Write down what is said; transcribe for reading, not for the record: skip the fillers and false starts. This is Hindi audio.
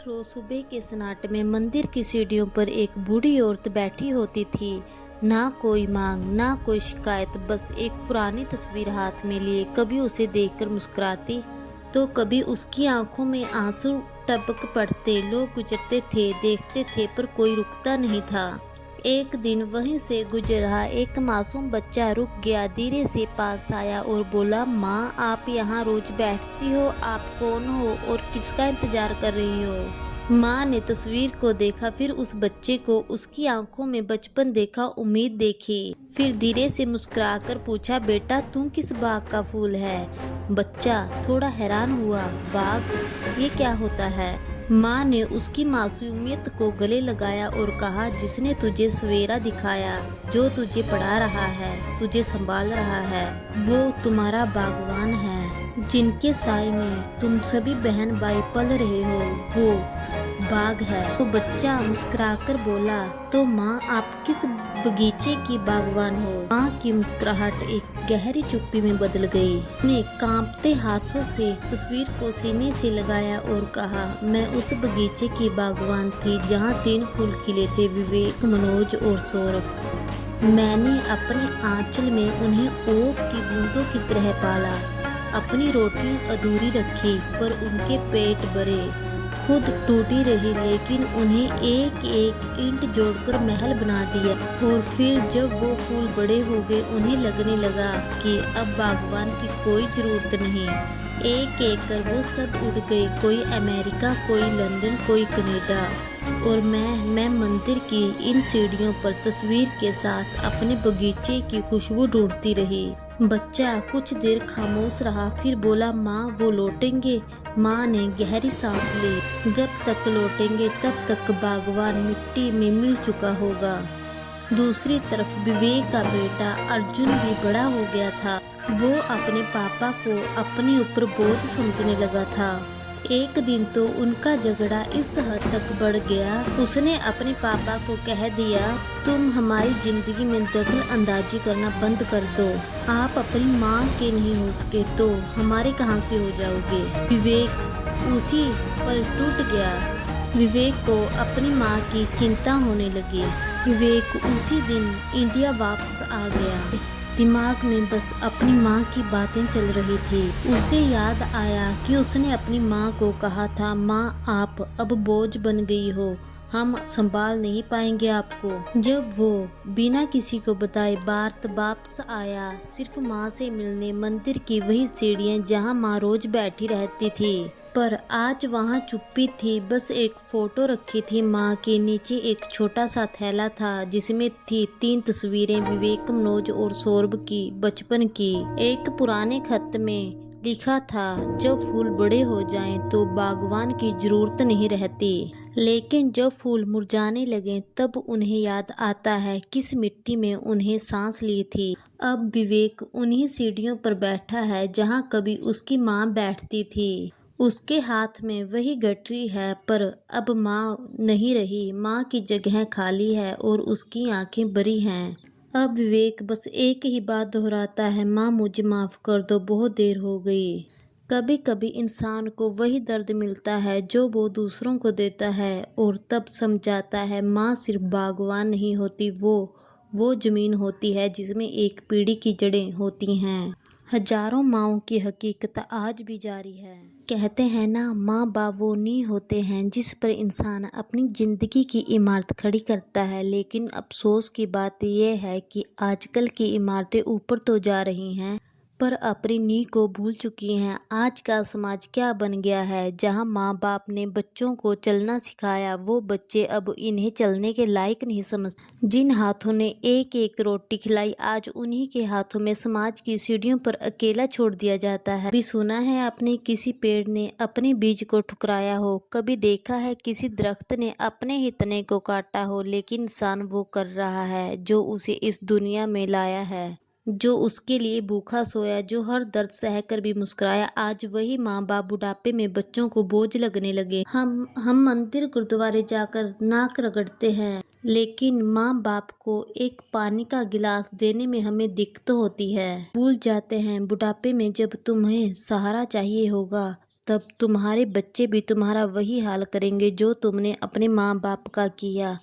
रोज सुबह के सन्नाटे में मंदिर की सीढ़ियों पर एक बूढ़ी औरत बैठी होती थी। ना कोई मांग, ना कोई शिकायत, बस एक पुरानी तस्वीर हाथ में लिए। कभी उसे देखकर मुस्कुराती तो कभी उसकी आंखों में आंसू टपक पड़ते। लोग गुजरते थे, देखते थे, पर कोई रुकता नहीं था। एक दिन वहीं से गुजर रहा एक मासूम बच्चा रुक गया, धीरे से पास आया और बोला, माँ आप यहाँ रोज बैठती हो, आप कौन हो और किसका इंतजार कर रही हो। माँ ने तस्वीर को देखा, फिर उस बच्चे को, उसकी आंखों में बचपन देखा, उम्मीद देखी। फिर धीरे से मुस्कुराकर पूछा, बेटा तुम किस बाग का फूल है। बच्चा थोड़ा हैरान हुआ, बाग, ये क्या होता है। माँ ने उसकी मासूमियत को गले लगाया और कहा, जिसने तुझे सवेरा दिखाया, जो तुझे पढ़ा रहा है, तुझे संभाल रहा है, वो तुम्हारा बागवान है। जिनके साए में तुम सभी बहन भाई पल रहे हो, वो बाग है। तो बच्चा मुस्कुराकर बोला, तो माँ आप किस बगीचे की बागवान हो। माँ की मुस्कुराहट एक गहरी चुप्पी में बदल गई। उसने कांपते हाथों से तस्वीर को सीने से लगाया और कहा, मैं उस बगीचे की बागवान थी जहाँ 3 फूल खिले थे, विवेक, मनोज और सौरभ। मैंने अपने आंचल में उन्हें ओस की बूंदों की तरह पाला। अपनी रोटी अधूरी रखी, पर उनके पेट भरे। खुद टूटी रही, लेकिन उन्हें एक एक ईंट जोड़कर महल बना दिया। और फिर जब वो फूल बड़े हो गए, उन्हें लगने लगा कि अब बागवान की कोई जरूरत नहीं। एक एक कर वो सब उड़ गए, कोई अमेरिका, कोई लंदन, कोई कनाडा। और मैं मंदिर की इन सीढ़ियों पर तस्वीर के साथ अपने बगीचे की खुशबू ढूंढती रही। बच्चा कुछ देर खामोश रहा, फिर बोला, माँ वो लौटेंगे। माँ ने गहरी सांस ली, जब तक लौटेंगे तब तक बागवान मिट्टी में मिल चुका होगा। दूसरी तरफ विवेक का बेटा अर्जुन भी बड़ा हो गया था। वो अपने पापा को अपने ऊपर बोझ समझने लगा था। एक दिन तो उनका झगड़ा इस हद तक बढ़ गया, उसने अपने पापा को कह दिया, तुम हमारी जिंदगी में दखल अंदाजी करना बंद कर दो। आप अपनी माँ के नहीं हो सके तो हमारे कहाँ से हो जाओगे। विवेक उसी पल टूट गया। विवेक को अपनी माँ की चिंता होने लगी। विवेक उसी दिन इंडिया वापस आ गया। दिमाग में बस अपनी माँ की बातें चल रही थी। उसे याद आया कि उसने अपनी माँ को कहा था, माँ आप अब बोझ बन गई हो, हम संभाल नहीं पाएंगे आपको। जब वो बिना किसी को बताए भारत वापस आया, सिर्फ माँ से मिलने, मंदिर की वही सीढ़ियाँ जहाँ माँ रोज बैठी रहती थी, पर आज वहाँ चुप्पी थी। बस एक फोटो रखी थी माँ के नीचे, एक छोटा सा थैला था जिसमें थी 3 तस्वीरें, विवेक, मनोज और सौरभ की, बचपन की। एक पुराने खत में लिखा था, जब फूल बड़े हो जाएं तो बागवान की जरूरत नहीं रहती, लेकिन जब फूल मुरझाने लगे तब उन्हें याद आता है किस मिट्टी में उन्हें सांस ली थी। अब विवेक उन्हीं सीढ़ियों पर बैठा है जहाँ कभी उसकी माँ बैठती थी। उसके हाथ में वही गठरी है, पर अब माँ नहीं रही। माँ की जगह खाली है और उसकी आंखें भरी हैं। अब विवेक बस एक ही बात दोहराता है, माँ मुझे माफ़ कर दो, बहुत देर हो गई। कभी कभी इंसान को वही दर्द मिलता है जो वो दूसरों को देता है, और तब समझाता है माँ सिर्फ बागवान नहीं होती, वो ज़मीन होती है जिसमें एक पीढ़ी की जड़ें होती हैं। हजारों माँओं की हकीकत आज भी जारी है। कहते हैं ना, माँ बाप वो नींव होते हैं जिस पर इंसान अपनी जिंदगी की इमारत खड़ी करता है। लेकिन अफसोस की बात यह है कि आजकल की इमारतें ऊपर तो जा रही हैं, पर अपनी नींव को भूल चुकी हैं। आज का समाज क्या बन गया है, जहां माँ बाप ने बच्चों को चलना सिखाया, वो बच्चे अब इन्हें चलने के लायक नहीं समझते। जिन हाथों ने एक एक रोटी खिलाई, आज उन्हीं के हाथों में समाज की सीढ़ियों पर अकेला छोड़ दिया जाता है। कभी सुना है आपने किसी पेड़ ने अपने बीज को ठुकराया हो, कभी देखा है किसी दरख्त ने अपने ही तने को काटा हो, लेकिन इंसान वो कर रहा है जो उसे इस दुनिया में लाया है, जो उसके लिए भूखा सोया, जो हर दर्द सहकर भी मुस्कुराया। आज वही माँ बाप बुढ़ापे में बच्चों को बोझ लगने लगे। हम मंदिर गुरुद्वारे जाकर नाक रगड़ते हैं, लेकिन माँ बाप को एक पानी का गिलास देने में हमें दिक्कत होती है। भूल जाते हैं बुढ़ापे में जब तुम्हें सहारा चाहिए होगा तब तुम्हारे बच्चे भी तुम्हारा वही हाल करेंगे जो तुमने अपने माँ बाप का किया।